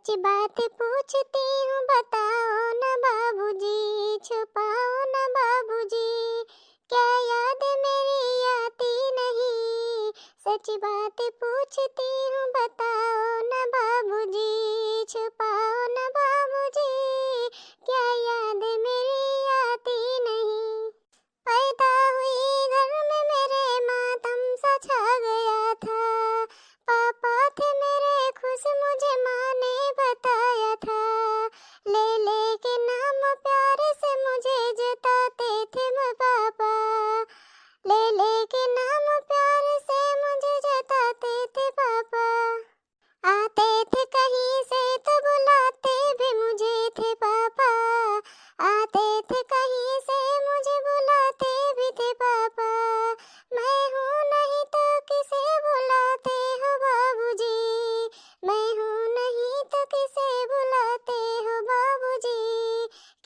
सच्ची बात पूछती हूँ बताओ न बाबूजी, छुपाओ न बाबूजी, क्या याद मेरी आती नहीं। सच्ची बात पूछती हूँ बताओ न बाबूजी, छुपाओ न बाबूजी, क्या याद मेरी आती नहीं। पैदा हुई घर में मेरे मातम सा छा गया था, पापा थे मेरे खुश मुझे माँ ने बताया था। ले ले के नाम प्यार से मुझे जताते थे मैं पापा, ले ले के नाम प्यार से मुझे जताते थे पापा। आते थे कहीं से तो बुलाते भी मुझे थे पापा, आते थे कहीं से मुझे बुलाते भी थे पापा। मैं हूँ नहीं तो किसे बुलाते हो बाबूजी, मैं हूँ नहीं तो किसे बुलाते हो बाबूजी,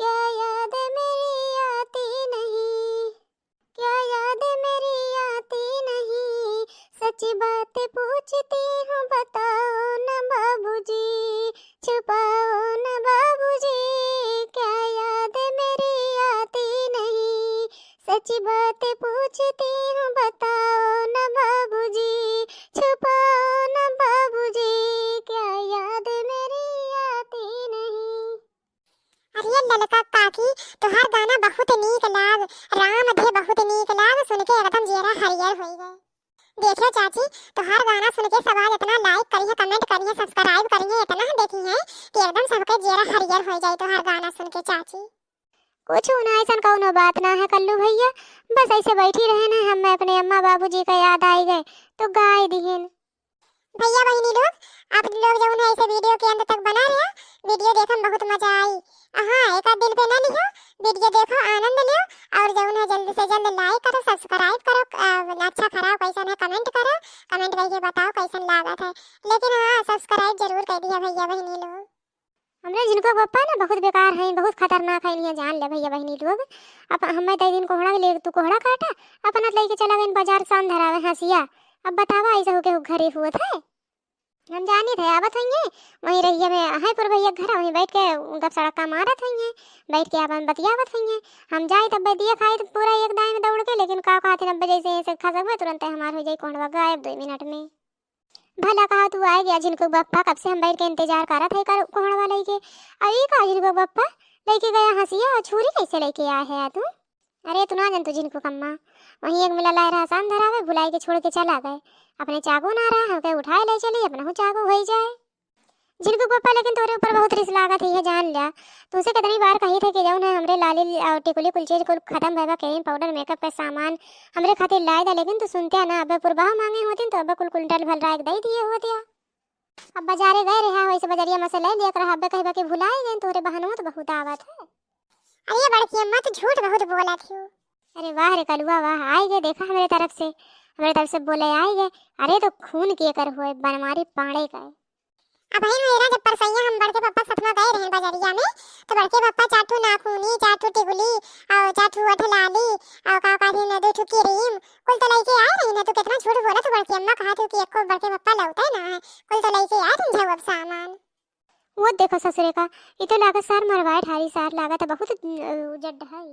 क्या याद मेरी आती नहीं, क्या याद मेरी आती नहीं। सच्ची बात पूछती हूँ बताओ न बाबूजी, छुपाओ न बाबूजी, क्या याद मेरी आती नहीं। सच्ची बात पूछती हूँ बताओ न बाबूजी, छुपाओ न बाबूजी, क्या याद मेरी आती नहीं। अरे ललका काकी तोहार गाना बहुत नीक लाग, राम दे बहुत नीक लाग, सुन के एकदम जेरा हरियर हो गए। देखो चाची तोहार गाना सुन के सवाल इतना लाइक करिए, कमेंट करिए, सब्सक्राइब करिए, इतना देखी है कि एकदम सबके जेरा हरियर हो जाए तोहार गाना सुन के चाची। कुछ ना ऐसा कौनो बात ना है कल्लू भैया, बस ऐसे बैठी रहे ना, हम अपने अम्मा बाबूजी का याद आई गए तो गाय दिहन। भैया बहनी लोग आप लोग जो है ऐसे वीडियो के अंत तक बना रहे, वीडियो देखने में बहुत मजा आई। हाँ एक दिल पे ना लियो, वीडियो देखो आनंद लियो, और जो है जल्द से जल्द लाइक करो, सब्सक्राइब करो, अच्छा खराब कैसा है कमेंट करो, कमेंट करके बताओ कैसा लागत है। लेकिन हाँ सब्सक्राइब जरूर कर दिया भैया बहनी लोग। हमरे जिनको पप्पा ना बहुत बेकार हैं, बहुत खतरनाक है, इन्हें जान ले भैया बहनी लोग। अब हमें तय दिन कोहड़ा ले तू कोहड़ा काटा अपना लेके चला गए बाजार शाम धरावे हंसिया। अब बतावा ऐसा हो के घरे हुआ था, हम जानी थे आवत होंगे वहीं रहिए में है पर भैया घर वहीं बैठ के गप सड़का मारत होंगे, बैठ के अपन बतियावत होंगे। हम जाए तब दिया खाए तो पूरा एक दाएं में दौड़ के, लेकिन का कहते 90 जैसे ऐसे खा सकबे तुरंत हमार हो जाए कोंडवा गायब 2 मिनट में। भला कहा तू आ गया जिनको बप्पा कब से हम बैठ के इंतजार करा थे कर कोंडवा लेके। अरे का जिनको बप्पा लेके गया हंसिया छुरी कैसे लेके आया है तू। अरे तू ना जन तू जिनको कम्मा वहीं एक मिला ला रहा शाम धरावे बुलाई के छोड़ के चला गए, अपने चाकू ना रहा हमके उठाए ले चली अपना चाकू हो जाए जिनको पापा। लेकिन तोरे ऊपर बहुत रिस लागत है जान लिया, तुझसे कितनी बार कही थे कि जाऊँ ना हमरे लाली टिकुली कुल चीज कुल खत्म भैया, क्रीम पाउडर मेकअप का सामान हमरे खातिर लाए दा, लेकिन तू सुनते ना। अब पुरबा मांगे होती तो अब कुल कुंटल भल राख दे दिए होतिया। अब बाजारे गए रहा वैसे बजरिया में से ले लिया कर, अब कहबा के भुलाए गए तोरे बहनों तो बहुत आवत है। अरे बड़की अम्मा तो झूठ बहुत बोला थी। अरे वाह रे कलुआ वाह, आए गए देखा हमारे तरफ से बोले आए गए। अरे तो खून के कर हुए बनमारी पाड़े गए। अब भाई मेरा जब परसैया हम बड़के पापा सतमा गए रहे बाजारिया में, तो बड़के पापा चाटू नाखूनी चाटू टिकुली और चाटू अठलाली और का काठी न दो ठुकी क्रीम कुल तो लेके आए रही ना। तो कितना झूठ बोला तो बड़की अम्मा कहा थी कि एको बड़के पापा लौटे ना है, कुल तो लेके आए तुम अब सामान। वो देखो ससुरे का ये तो लागत सार मरवाए ठारी सार लागत बहुत उजड है।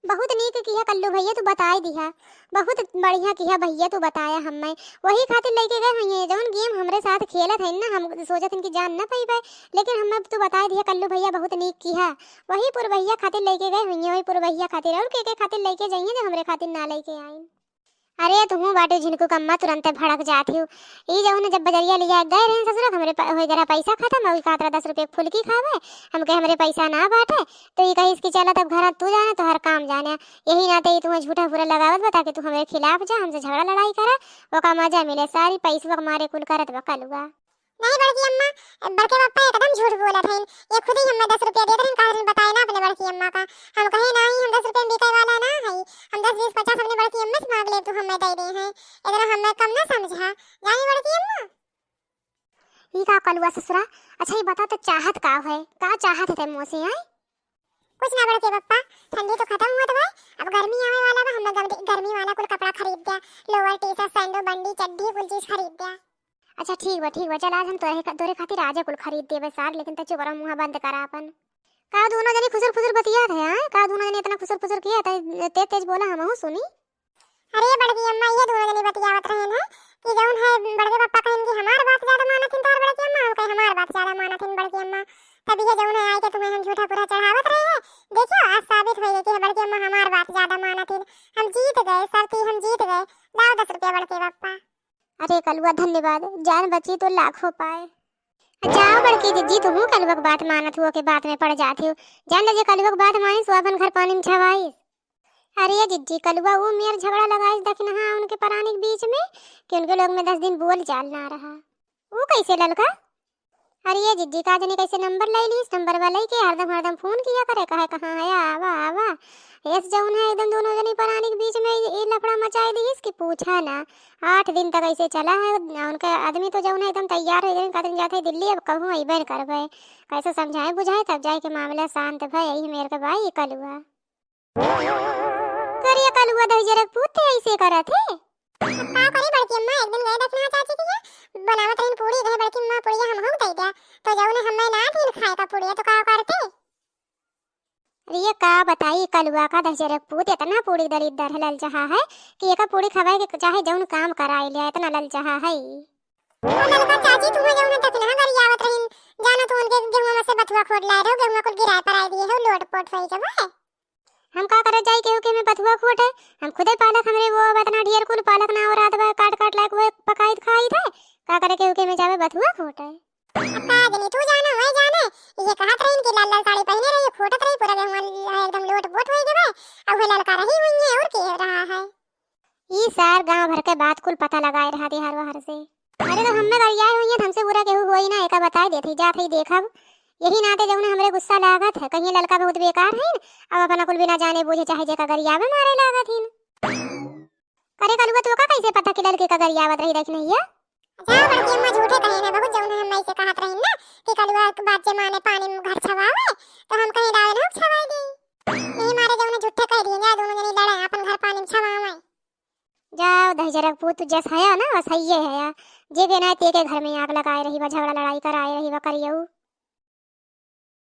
बहुत नीक किया कल्लू भैया तू बताए दिया, बहुत बढ़िया किया भैया तू बताया। हमें वही खातिर लेके गए हुए जौन गेम हमरे साथ खेलत है ना, हम सोचत हन कि जान ना पाई पाए, लेकिन हमें तू बताए दिया कल्लू भैया बहुत नीक किया। वही पुर भैया खातिर लेके गए हुए, वही पुर भैया खातिर और के खातिर लेके जाइए जो हमरे खातिर ना लेके आए। अरे तुम बाटे जिनको कम्मा तुरंत भड़क जाती हो। ये जो जब बजरिया लिया गए रहे ससुर हमरे हो जरा पैसा खत्म और कातरा 10 रुपये फुलकी खावे, हम कहे हमरे पैसा ना बाटे तो ये कही इसकी चला तब घर तू जाने तो हर काम जाने, यही नाते तुम्हें झूठा पूरा लगावत बता कि तू हमारे खिलाफ जा हमसे झगड़ा लड़ाई करा, वो का मजा मिले सारी पैसा हमारे कुल करत बकलुआ। नहीं बड़की अम्मा बड़के पापा एकदम झूठ बोला थे, ये खुद ही हमें 10 रुपया दे दे कारण बताए ना अपने बड़की अम्मा का। हम कहे नहीं हम 10 रुपये बिकाई वाला ना है, हम 10 20 50 अपने बड़की अम्मा से मांग ले तो हमें दे दे हैं, इतना हमें कम ना समझा जानी बड़की अम्मा। ये का कलुआ ससुरा। अच्छा ये बता तो चाहत का है, का चाहत है मुंह से आए। कुछ ना बड़के पापा ठंडी तो खत्म हुआ भाई, अब गर्मी आने वाला है, हमने गर्मी वाला कुल कपड़ा खरीद दिया, लोअर टी शर्ट सैंडो बंडी चड्डी कुल चीज खरीद दिया। अच्छा ठीक बा चल आज हम तोरे खातिर आजे कुल खरीद देबे सार, लेकिन तू चुप रह, मुंह बंद करा अपन। का दोनों जनी खुसर खुसर बतियात है? हां का दोनों जनी इतना खुसर खुसर किया त तेज तेज बोला हमहू सुनी। अरे बड़की अम्मा ये दोनों जनी बतियावत रहे ना कि जौन है बड़के पापा कहेन कि हमार बात ज्यादा मानत हिन, तोर बड़की अम्मा हम कहे हमार बात ज्यादा मानत हिन बड़की अम्मा। तभी ये जौन है आए के तुम्हें हम झूठा पूरा चढ़ावत रहे हैं। देखियो आज साबित हो गई कि बड़की अम्मा हमार बात ज्यादा मानत हिन। हम जीत गए सबकी, हम जीत गए। लाओ 10 रुपया बड़के पापा। अरे कलुआ धन्यवाद, जान बची तो लाखों पाए। जाओ बड़की जिज्जी, तुम कलुआ की बात मानत हुआ के बात में पड़ जाती हो। जान ले जे कलुआ की बात मानी सो अपन घर पानी में छवाई। अरे जिज्जी कलुआ वो मेर झगड़ा लगाई दखिन हां उनके परानी के बीच में कि उनके लोग में 10 दिन बोल चाल ना रहा। वो कैसे ललका? अरे ये जिज्जी का जने कैसे नंबर ले ली, नंबर वाले के हरदम फोन किया करे, कहे कहां है आवा आवा। ऐस जौन है एकदम दोनों जनी परानी के बीच में ये लफड़ा मचाई दी इसकी पूछा ना। 8 दिन तक ऐसे चला है। उनका आदमी तो जौन है एकदम तैयार है, कदम जाते दिल्ली, अब कहूं अइबे करबे। कैसे समझाए बुझाए तब जाए के मामला शांत भई। यही मेरे के भाई कलुआ करिया कलुआ दहजरक पूते ऐसे करत है। का करी बड़की अम्मा एक दिन गए देखना चाची की बनावत रहीन पूरी रहे बड़की अम्मा पूरी हम दे दिया तो जौन है हमें ना दिन खाए का पूरी तो का करते। अरे ये का बताई कलुआ का दहजरक पूत इतना पूरी दरिद्र लल जहा है कि एका पूरी खवाए के चाहे जौन काम कराई लिया इतना लल जहा है। ललका चाची तुम्हें जौन तक ना गरियावत रहीन जाना तो उनके गेहूं में से बथुआ खोद लाए रहो, गेहूं को गिराए पर आई दिए हो लोट पोट होई जब है। हम का करे जाई केहू के में बथुआ खोट है। हम खुदे पालक हमरे वो इतना ढेर कुल पालक ना और रात भर काट काट लायक वो पकाई खाई थे। का करे केहू के में जावे बथुआ खोट है। अक्का जनी तू जाना होय जाने ये कहत रहीन कि लाल लाल साड़ी पहने रही खोटत रही पूरा गेहूं एकदम लोट पोट होई जब है। अब वो ललका रही हुई है और के रहा है। ई सार गांव भर के बात कुल पता लगाए रहा दी हर से। अरे तो हमने गरियाई हुई है, हमसे बुरा केहू होई ना, एका बताई देती जात ही देखब। यही नाते जौन हमरे गुस्सा लागत है, कहीं ललका बहुत बेकार है। अब अपना कुल बिना जाने बूझे चाहे जे का गरियावे मारे लागत हिन। करे कलुआ तो का कैसे पता कि ललके का गरियावत रही देख नहीं है। जा बड़की अम्मा झूठे कहे ना बहुत जौन हम ऐसे कहत रहीन ना कि कलुआ बात जे माने पानी में घर छवावे तो हम कहीं डाल ना छवाई दी। यही मारे जौन झूठे कह दिए जा दोनों जनी लड़े अपन घर पानी में छवावे। जाओ दहजरक पूत जैसा है ना वैसा ही है। जे बिना ते के घर में आग लगाए रही, झगड़ा लड़ाई कराए रही, करियऊ।